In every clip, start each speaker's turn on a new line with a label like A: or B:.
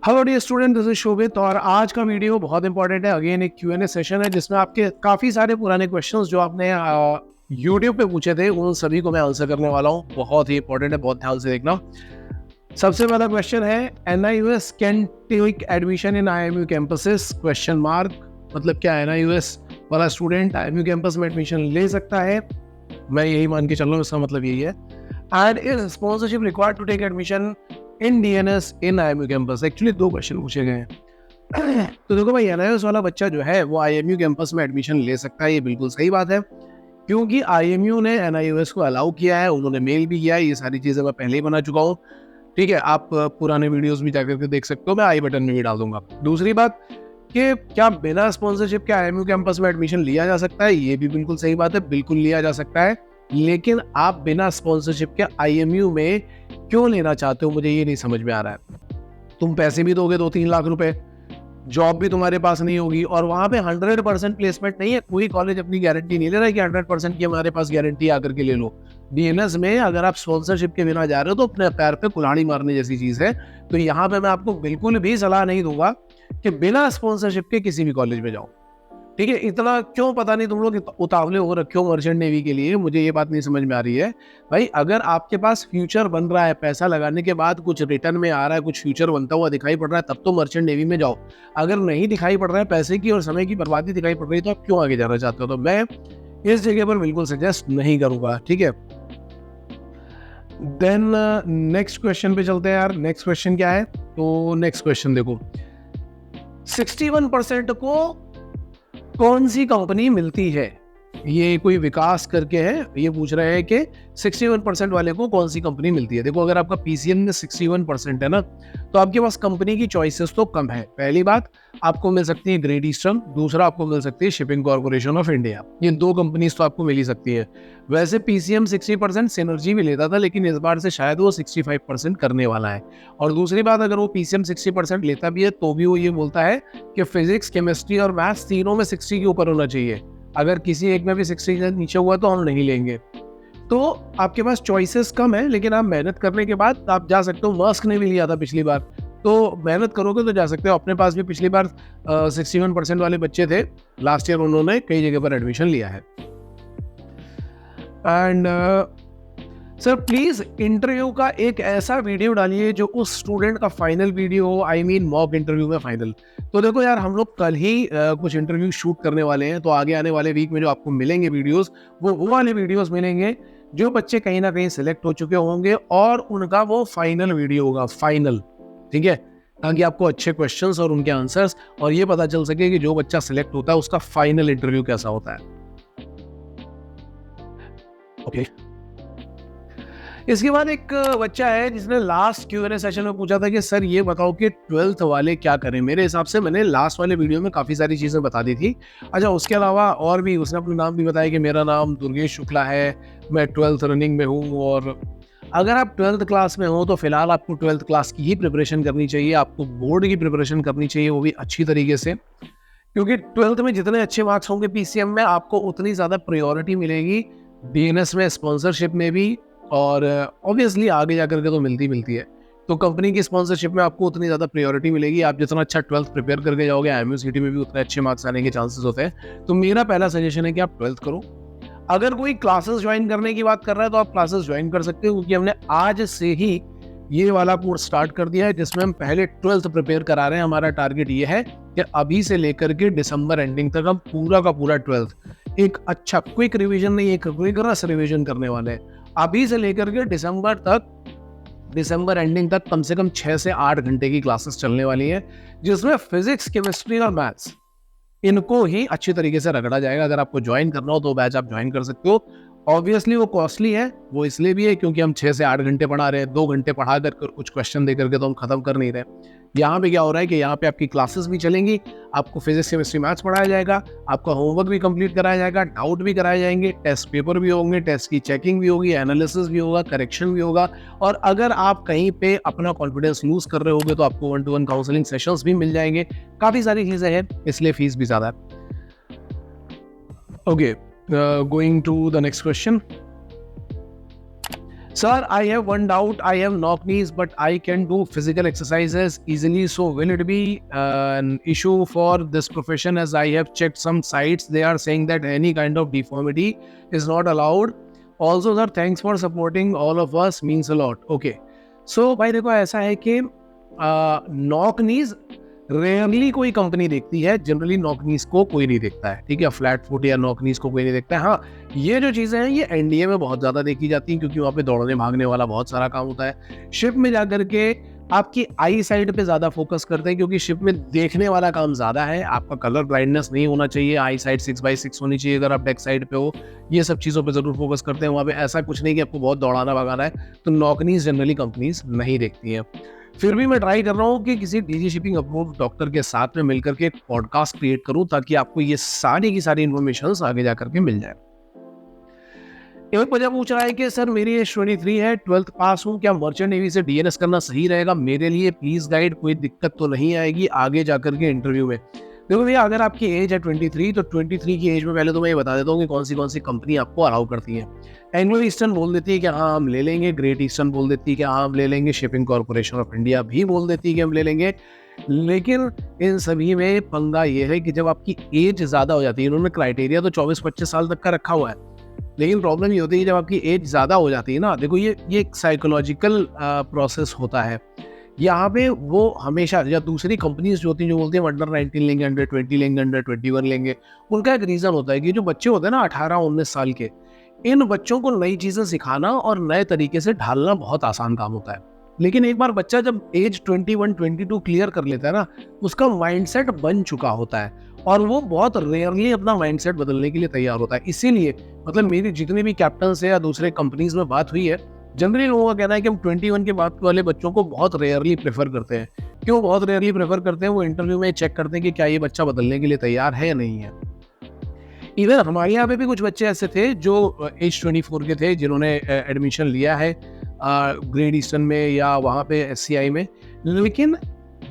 A: Hello dear student, this is Shobhit और आज का वीडियो बहुत इंपॉर्टेंट है। अगेन एक Q&A सेशन है जिसमें आपके काफ़ी सारे पुराने क्वेश्चंस जो आपने यूट्यूब पे पूछे थे उन सभी को मैं आंसर करने वाला हूँ। बहुत ही इंपॉर्टेंट है, बहुत ध्यान से देखना। सबसे पहला क्वेश्चन है, NIUS can take admission in IMU campuses question mark. मतलब क्या NIUS वाला स्टूडेंट IMU कैंपस में एडमिशन ले सकता है? मैं यही मान के चल रहा हूँ, इसका मतलब यही है। And is sponsorship required to take admission in DNS in IMU campus? Actually दो क्वेश्चन पूछे गए हैं। तो देखो भाई, NIUS वाला बच्चा जो है वो IMU कैंपस में एडमिशन ले सकता है, ये बिल्कुल सही बात है, क्योंकि IMU ने NIUS को अलाउ किया है, उन्होंने मेल भी किया है। ये सारी चीज़ें मैं पहले ही बना चुका हूँ, ठीक है। आप पुराने वीडियोस भी जाकर के देख सकते हो, मैं आई बटन में भी डाल दूंगा। दूसरी बात कि क्या बिना स्पॉन्सरशिप के IMU कैंपस में एडमिशन लिया जा सकता है? ये भी बिल्कुल सही बात है, बिल्कुल लिया जा सकता है। लेकिन आप बिना स्पॉन्सरशिप के IMU में क्यों लेना चाहते हो, मुझे ये नहीं समझ में आ रहा है। तुम पैसे भी दोगे 2-3 लाख रुपए, जॉब भी तुम्हारे पास नहीं होगी, और वहां पे 100% प्लेसमेंट नहीं है। कोई कॉलेज अपनी गारंटी नहीं ले रहा है कि 100% की हमारे पास गारंटी आकर के ले लो। DNS में अगर आप स्पॉन्सरशिप के बिना जा रहे हो तो अपने पैर पे कुल्हाड़ी मारने जैसी चीज है। तो यहाँ पे मैं आपको बिल्कुल भी सलाह नहीं दूंगा कि बिना स्पॉन्सरशिप के किसी भी कॉलेज में जाओ, ठीक है। इतना क्यों पता नहीं तुम लोग उतावले हो रखे हो मर्चेंट नेवी के लिए, मुझे ये बात नहीं समझ में आ रही है। भाई अगर आपके पास फ्यूचर बन रहा है, पैसा लगाने के बाद कुछ रिटर्न में आ रहा है, कुछ फ्यूचर बनता हुआ दिखाई पड़ रहा है, तब तो मर्चेंट नेवी में जाओ। अगर नहीं दिखाई पड़ रहा है, पैसे की और समय की बर्बादी दिखाई पड़ रही है, तो आप क्यों आगे जाना चाहते हो? तो मैं इस जगह पर बिल्कुल सजेस्ट नहीं करूंगा, ठीक है। देन नेक्स्ट क्वेश्चन पे चलते हैं यार। नेक्स्ट क्वेश्चन क्या है? तो नेक्स्ट क्वेश्चन देखो, 61% को कौन सी कंपनी मिलती है? ये कोई विकास करके है, ये पूछ रहे हैं कि 61% वाले को कौन सी कंपनी मिलती है। देखो, अगर आपका PCM में 61% है ना, तो आपके पास कंपनी की चॉइसेस तो कम है। पहली बात, आपको मिल सकती है ग्रेट ईस्टर्न, दूसरा आपको मिल सकती है शिपिंग कॉर्पोरेशन ऑफ इंडिया। ये दो कंपनीज तो आपको मिल ही सकती है। वैसे PCM 60% सिनर्जी भी लेता था, लेकिन इस बार से शायद वो 65% करने वाला है। और दूसरी बात, अगर वो PCM 60% लेता भी है तो भी वो ये बोलता है कि फिजिक्स, केमिस्ट्री और मैथ्स तीनों में 60 के ऊपर होना चाहिए। अगर किसी एक में भी 60 से नीचे हुआ तो हम नहीं लेंगे। तो आपके पास चॉइसेस कम है, लेकिन आप मेहनत करने के बाद आप जा सकते हो। मस्क ने भी लिया था पिछली बार, तो मेहनत करोगे तो जा सकते हो। अपने पास भी पिछली बार 61% वाले बच्चे थे, लास्ट ईयर उन्होंने कई जगह पर एडमिशन लिया है। एंड सर प्लीज इंटरव्यू का एक ऐसा वीडियो डालिए जो उस स्टूडेंट का फाइनल वीडियो हो, आई मीन मॉक इंटरव्यू में फाइनल। तो देखो यार, हम लोग कल ही कुछ इंटरव्यू शूट करने वाले हैं, तो आगे आने वाले वीक में जो आपको मिलेंगे वीडियोस, वो वाले वीडियोस मिलेंगे जो बच्चे कहीं ना कहीं सिलेक्ट हो चुके होंगे, और उनका वो फाइनल वीडियो होगा, फाइनल, ठीक है। ताकि आपको अच्छे क्वेश्चंस और उनके आंसर्स और ये पता चल सके कि जो बच्चा सिलेक्ट होता है उसका फाइनल इंटरव्यू कैसा होता है। ओके इसके बाद एक बच्चा है जिसने लास्ट Q&A सेशन में पूछा था कि सर ये बताओ कि 12th वाले क्या करें। मेरे हिसाब से मैंने लास्ट वाले वीडियो में काफ़ी सारी चीज़ें बता दी थी। अच्छा, उसके अलावा और भी उसने अपना नाम भी बताया कि मेरा नाम दुर्गेश शुक्ला है, मैं 12th रनिंग में हूँ। और अगर आप 12th क्लास में हो तो फिलहाल आपको 12th क्लास की ही प्रिपरेशन करनी चाहिए, आपको बोर्ड की प्रिपरेशन करनी चाहिए, वो भी अच्छी तरीके से, क्योंकि 12th में जितने अच्छे मार्क्स होंगे PCM में, आपको उतनी ज़्यादा प्रायोरिटी मिलेगी DNS में, स्पॉन्सरशिप में भी, और ऑब्वियसली आगे जाकर के तो मिलती है। तो कंपनी की स्पॉन्सरशिप में आपको उतनी ज़्यादा प्रायोरिटी मिलेगी। आप जितना अच्छा 12th प्रिपेयर करके जाओगे, IMU सिटी में भी उतने अच्छे मार्क्स आने के चांसेस होते हैं। तो मेरा पहला सजेशन है कि आप 12th करो। अगर कोई क्लासेस ज्वाइन करने की बात कर रहा है तो आप क्लासेस ज्वाइन कर सकते हो, क्योंकि हमने आज से ही ये वाला कोर्स स्टार्ट कर दिया है जिसमें हम पहले 12th प्रिपेयर करा रहे हैं। हमारा टारगेट ये है कि अभी से लेकर के दिसंबर एंडिंग तक हम पूरा का पूरा 12th एक अच्छा क्विक रिवीजन नहीं, एक रिगरस रिवीजन करने वाले हैं। अभी से लेकर के दिसंबर एंडिंग तक कम से कम 6 से 8 घंटे की क्लासेस चलने वाली है, जिसमें फिजिक्स, केमिस्ट्री और मैथ्स इनको ही अच्छी तरीके से रगड़ा जाएगा। अगर आपको ज्वाइन करना हो तो बैच आप ज्वाइन कर सकते हो। ऑब्वियसली वो कॉस्टली है, वो इसलिए भी है क्योंकि हम 6 से 8 घंटे पढ़ा रहे हैं। 2 घंटे पढ़ा कर कुछ क्वेश्चन दे करके तो हम खत्म कर नहीं रहे। यहाँ पे क्या हो रहा है कि यहाँ पे आपकी क्लासेस भी चलेंगी, आपको फिजिक्स, केमिस्ट्री, मैथ्स पढ़ाया जाएगा, आपका होमवर्क भी कंप्लीट कराया जाएगा, डाउट भी कराए जाएंगे, टेस्ट पेपर भी होंगे, टेस्ट की चेकिंग भी होगी, एनालिसिस भी होगा, करेक्शन भी होगा। और अगर आप कहीं पे अपना कॉन्फिडेंस लूज कर रहे होगे तो आपको 1-to-1 काउंसलिंग सेशंस भी मिल जाएंगे। काफ़ी सारी चीज़ें हैं, इसलिए फीस भी ज़्यादा है। Okay, going to the next question. Sir, I have one doubt. I have knock knees, but I can do physical exercises easily. So, will it be an issue for this profession? As I have checked some sites, they are saying that any kind of deformity is not allowed. Also, sir, thanks for supporting all of us. Means a lot. Okay. So, भाई देखो ऐसा है कि knock नीज rarely कोई company देखती है, generally knock नीज को कोई नहीं देखता है, ठीक है। फ्लैट फुट या नॉक नीज को कोई नहीं देखता है। हाँ, ये जो चीज़ें हैं ये एनडीए में बहुत ज़्यादा देखी जाती हैं, क्योंकि वहाँ पे दौड़ने भागने वाला बहुत सारा काम होता है। शिप में जाकर के आपकी आई साइड पे ज़्यादा फोकस करते हैं, क्योंकि शिप में देखने वाला काम ज़्यादा है। आपका कलर ब्लाइंडनेस नहीं होना चाहिए, आई साइड 6x6 होनी चाहिए अगर आप डेक साइड पे हो। ये सब चीज़ों पे ज़रूर फोकस करते हैं। वहाँ पे ऐसा कुछ नहीं कि आपको बहुत दौड़ाना भगाना है, तो नॉक नीज जनरली कंपनीज नहीं देखती हैं। फिर भी मैं ट्राई कर रहा हूँ कि किसी डीजी शिपिंग अप्रूव्ड डॉक्टर के साथ में मिलकर के एक पॉडकास्ट क्रिएट करूँ, ताकि आपको ये सारी की सारी इन्फॉर्मेशन आगे जाकर के मिल जाए। एक वजह पूछ रहा है कि सर मेरी एज 23 है, 12th पास हूँ, क्या मर्चेंट नेवी से डीएनएस करना सही रहेगा मेरे लिए? प्लीज गाइड, कोई दिक्कत तो नहीं आएगी आगे जाकर के इंटरव्यू में? देखो भैया, अगर आपकी एज है 23, तो 23 की एज में पहले तो मैं ये बता देता हूँ कि कौन सी कंपनी आपको अलाउ करती है। एंग्लो ईस्टर्न बोल देती है कि हाँ हम ले लेंगे, ग्रेट ईस्टर्न बोल देती है कि हाँ हम ले लेंगे, शिपिंग कॉर्पोरेशन ऑफ इंडिया भी बोल देती है कि हम ले लेंगे। लेकिन इन सभी में पंगा ये है कि जब आपकी एज ज़्यादा हो जाती है, इन्होंने क्राइटेरिया तो 24-25 साल तक का रखा हुआ है, लेकिन प्रॉब्लम ये होती है जब आपकी एज ज़्यादा हो जाती है ना, देखो ये एक साइकोलॉजिकल प्रोसेस होता है यहाँ पे। वो हमेशा, या दूसरी कंपनीज जो होती हैं जो बोलती हैं अंडर 19 लेंगे, अंडर 20 लेंगे, अंडर 21 लेंगे, उनका एक रीज़न होता है कि जो बच्चे होते हैं ना 18-19 साल के, इन बच्चों को नई चीज़ें सिखाना और नए तरीके से ढालना बहुत आसान काम होता है। लेकिन एक बार बच्चा जब एज 21-22 क्लियर कर लेता है ना, उसका माइंडसेट बन चुका होता है और वो बहुत रेयरली अपना माइंडसेट बदलने के लिए तैयार होता है। इसीलिए मतलब मेरी जितने भी कैप्टन से या दूसरे कंपनीज में बात हुई है, जनरली लोगों का कहना है कि हम 21 के बाद वाले बच्चों को बहुत रेयरली प्रेफर करते हैं। क्यों बहुत रेयरली प्रेफर करते हैं? वो इंटरव्यू में चेक करते हैं कि क्या ये बच्चा बदलने के लिए तैयार है या नहीं है। इवन हमारे यहाँ पे भी कुछ बच्चे ऐसे थे जो एज 24 के थे, जिन्होंने एडमिशन लिया है ग्रेट ईस्टर्न में या वहाँ पे एससीआई में। लेकिन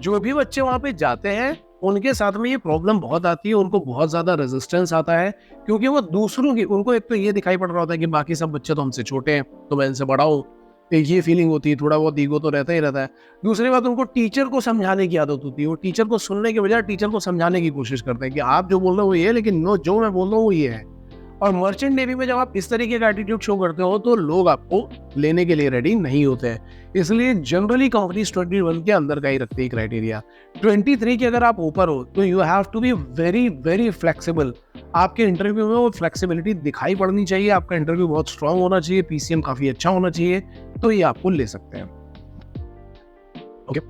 A: जो भी बच्चे वहाँ पे जाते हैं, उनके साथ में ये प्रॉब्लम बहुत आती है, उनको बहुत ज़्यादा रेजिस्टेंस आता है, क्योंकि वो दूसरों की, उनको एक तो ये दिखाई पड़ रहा होता है कि बाकी सब बच्चे तो हमसे छोटे हैं, तो मैं इनसे बड़ा हूँ, एक ये फीलिंग होती है, थोड़ा बहुत ईगो तो रहता ही रहता है। दूसरी बात, उनको टीचर को समझाने की आदत होती है, वो टीचर को सुनने के बजाय टीचर को समझाने की कोशिश करते हैं कि आप जो बोल रहे हो वो ये है, लेकिन नो, जो मैं बोल रहा हूँ वो ये है। और मर्चेंट नेवी में जब आप इस तरीके का एटीट्यूड शो करते हो, तो लोग आपको लेने के लिए रेडी नहीं होते हैं। इसलिए जनरली कंपनीज 21 के अंदर का ही रखती है क्राइटेरिया। 23 के अगर आप ऊपर हो तो you have to be very very flexible. आपके इंटरव्यू में वो फ्लेक्सिबिलिटी दिखाई पड़नी चाहिए, आपका इंटरव्यू बहुत स्ट्रांग होना चाहिए, पीसीएम काफी अच्छा होना चाहिए, तो ये आपको ले सकते हैं। ओके,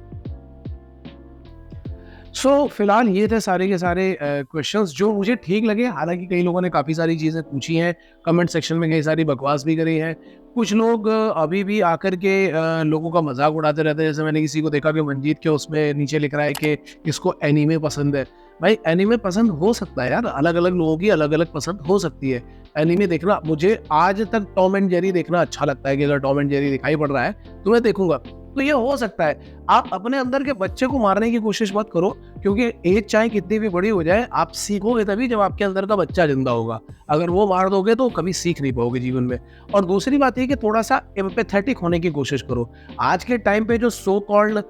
A: सो फिलहाल ये थे सारे के सारे क्वेश्चंस जो मुझे ठीक लगे। हालांकि कई लोगों ने काफ़ी सारी चीज़ें पूछी हैं, कमेंट सेक्शन में कई सारी बकवास भी करी है। कुछ लोग अभी भी आकर के लोगों का मजाक उड़ाते रहते हैं। जैसे मैंने किसी को देखा कि मंजीत के उसमें नीचे लिख रहा है कि इसको एनीमे पसंद है। भाई एनीमे पसंद हो सकता है यार, अलग अलग लोगों की अलग अलग पसंद हो सकती है। एनीमे देखना, मुझे आज तक टॉम एंड जेरी देखना अच्छा लगता है कि अगर टॉम एंड जेरी दिखाई पड़ रहा है तो मैं देखूंगा। तो ये हो सकता है। आप अपने अंदर के बच्चे को मारने की कोशिश मत करो, क्योंकि एज चाहे कितनी भी बड़ी हो जाए, आप सीखोगे तभी जब आपके अंदर का बच्चा जिंदा होगा। अगर वो मार दोगे तो कभी सीख नहीं पाओगे जीवन में। और दूसरी बात ये कि थोड़ा सा एम्पैथेटिक होने की कोशिश करो। आज के टाइम पे जो सो कॉल्ड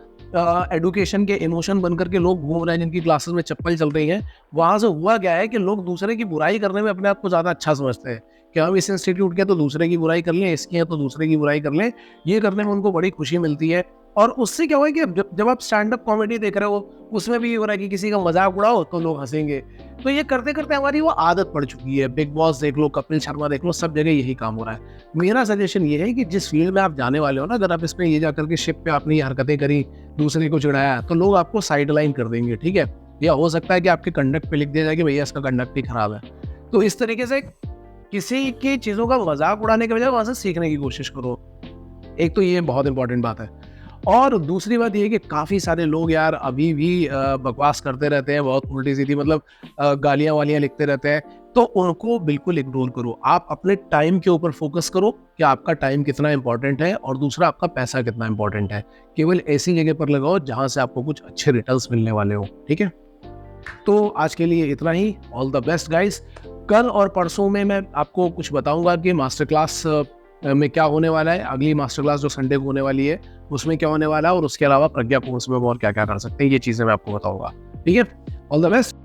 A: एडुकेशन के इमोशन बनकर के लोग घूम रहे हैं, जिनकी क्लासेस में चप्पल चल रही है, वहां से हुआ क्या है कि लोग दूसरे की बुराई करने में अपने आप को ज्यादा अच्छा समझते हैं कि हम इस इंस्टीट्यूट के तो दूसरे की बुराई कर लें, इसकी है तो दूसरे की बुराई कर लें। ये करने में उनको बड़ी खुशी मिलती है। और उससे क्या हुआ कि जब आप स्टैंड अप कॉमेडी देख रहे हो, उसमें भी ये हो रहा है कि किसी का मजाक उड़ाओ तो लोग हंसेंगे। तो ये करते करते हमारी वो आदत पड़ चुकी है। बिग बॉस देख लो, कपिल शर्मा देख लो, सब जगह यही काम हो रहा है। मेरा सजेशन ये है कि जिस फील्ड में आप जाने वाले हो ना, अगर आप इसमें ये जाकर के शिप पे आपने हरकतें करी, दूसरे को चिढ़ाया, तो लोग आपको साइड लाइन कर देंगे, ठीक है। या हो सकता है कि आपके कंडक्ट पे लिख दिया जाए कि भैया इसका कंडक्ट ही खराब है। तो इस तरीके से किसी की चीज़ों का मजाक उड़ाने के बजाय वहाँ से सीखने की कोशिश करो। एक तो ये बहुत इंपॉर्टेंट बात है। और दूसरी बात ये है कि काफ़ी सारे लोग यार अभी भी बकवास करते रहते हैं, बहुत उल्टी सीधी, मतलब गालियाँ वालियाँ लिखते रहते हैं। तो उनको बिल्कुल इग्नोर करो। आप अपने टाइम के ऊपर फोकस करो कि आपका टाइम कितना इंपॉर्टेंट है, और दूसरा आपका पैसा कितना इंपॉर्टेंट है। केवल ऐसी जगह पर लगाओ जहाँ से आपको कुछ अच्छे रिटर्न्स मिलने वाले हो, ठीक है। तो आज के लिए इतना ही। All the best guys. कल और परसों में मैं आपको कुछ बताऊंगा कि मास्टर क्लास में क्या होने वाला है, अगली मास्टर क्लास जो संडे को होने वाली है उसमें क्या होने वाला है, और उसके अलावा प्रज्ञा कोर्स में और क्या क्या कर सकते हैं, ये चीज़ें मैं आपको बताऊंगा। ठीक है, ऑल द बेस्ट।